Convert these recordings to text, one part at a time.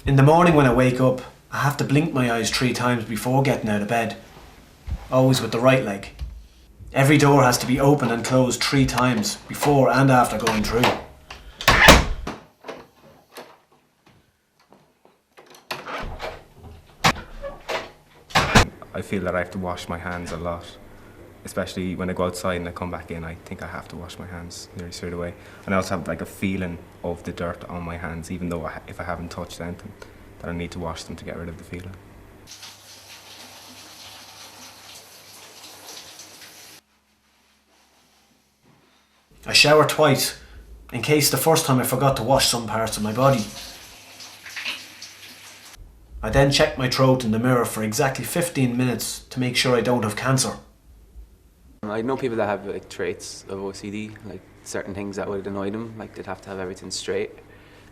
In the morning when I wake up, I have to blink my eyes 3 times before getting out of bed. Always with the right leg. Every door has to be open and closed 3 times before and after going through. I feel that I have to wash my hands a lot, especially when I go outside and I come back in. I think I have to wash my hands nearly straight away. And I also have like a feeling of the dirt on my hands, even though if I haven't touched anything, that I need to wash them to get rid of the feeling. I shower twice, in case the first time I forgot to wash some parts of my body. I then check my throat in the mirror for exactly 15 minutes to make sure I don't have cancer. I know people that have like traits of OCD, like certain things that would annoy them, like they'd have to have everything straight,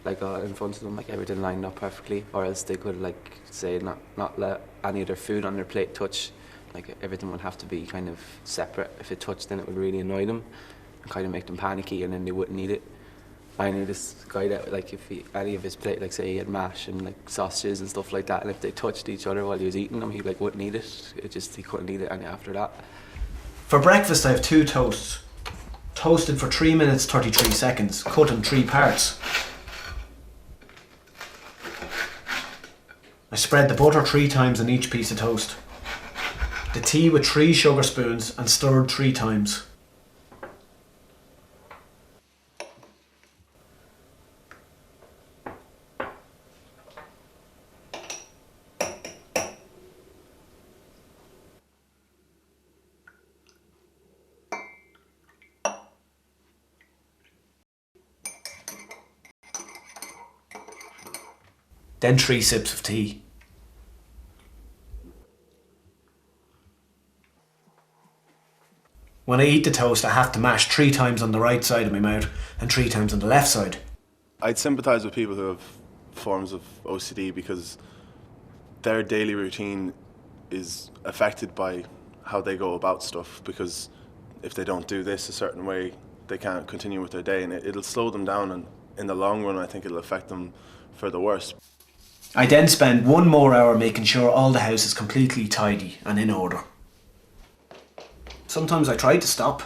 like in front of them, like everything lined up perfectly, or else they could like say not let any of their food on their plate touch, like everything would have to be kind of separate. If it touched, then it would really annoy them and kind of make them panicky, and then they wouldn't eat it. I knew this guy that, like, if any of his plate, like say he had mash and like sausages and stuff like that, and if they touched each other while he was eating them, he like wouldn't eat it. He couldn't eat it any after that. For breakfast I have 2 toasts. Toasted for 3 minutes 33 seconds, cut in 3 parts. I spread the butter 3 times on each piece of toast. The tea with 3 sugar spoons and stirred 3 times. Then 3 sips of tea. When I eat the toast, I have to mash 3 times on the right side of my mouth and 3 times on the left side. I'd sympathise with people who have forms of OCD because their daily routine is affected by how they go about stuff, because if they don't do this a certain way, they can't continue with their day, and it'll slow them down, and in the long run I think it'll affect them for the worse. I then spend 1 more hour making sure all the house is completely tidy and in order. Sometimes I try to stop.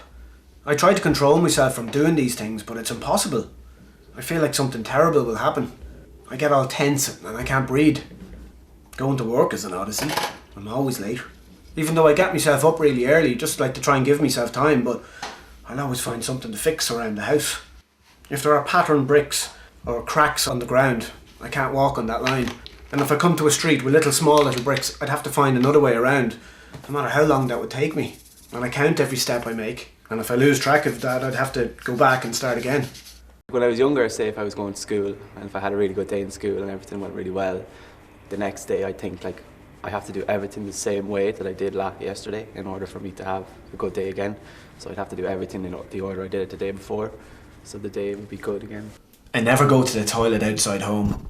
I try to control myself from doing these things, but it's impossible. I feel like something terrible will happen. I get all tense and I can't breathe. Going to work is an odyssey. I'm always late. Even though I get myself up really early, just like to try and give myself time, but I'll always find something to fix around the house. If there are patterned bricks or cracks on the ground, I can't walk on that line. And if I come to a street with small little bricks, I'd have to find another way around, no matter how long that would take me. And I count every step I make, and if I lose track of that, I'd have to go back and start again. When I was younger, say if I was going to school, and if I had a really good day in school and everything went really well, the next day I think like I have to do everything the same way that I did yesterday in order for me to have a good day again. So I'd have to do everything in the order I did it the day before, so the day would be good again. I never go to the toilet outside home.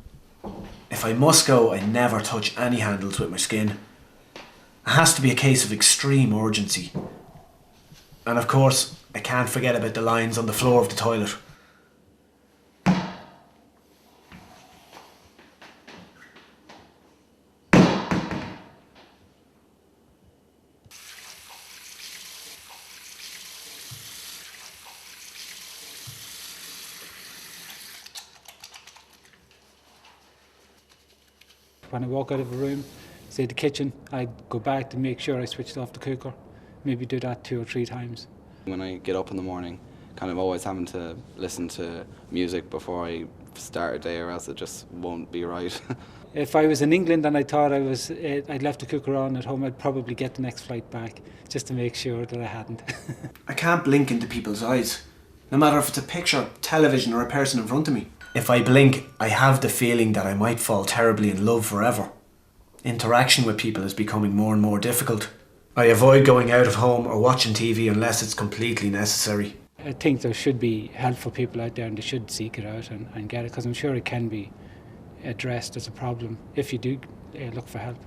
If I must go, I never touch any handles with my skin. It has to be a case of extreme urgency. And of course, I can't forget about the lines on the floor of the toilet. When I walk out of a room, say the kitchen, I go back to make sure I switched off the cooker. Maybe do that 2 or 3 times. When I get up in the morning, kind of always having to listen to music before I start a day, or else it just won't be right. If I was in England and I thought I'd left the cooker on at home, I'd probably get the next flight back, just to make sure that I hadn't. I can't blink into people's eyes, no matter if it's a picture, television or a person in front of me. If I blink, I have the feeling that I might fall terribly in love forever. Interaction with people is becoming more and more difficult. I avoid going out of home or watching TV unless it's completely necessary. I think there should be help for people out there, and they should seek it out and get it, because I'm sure it can be addressed as a problem if you do look for help.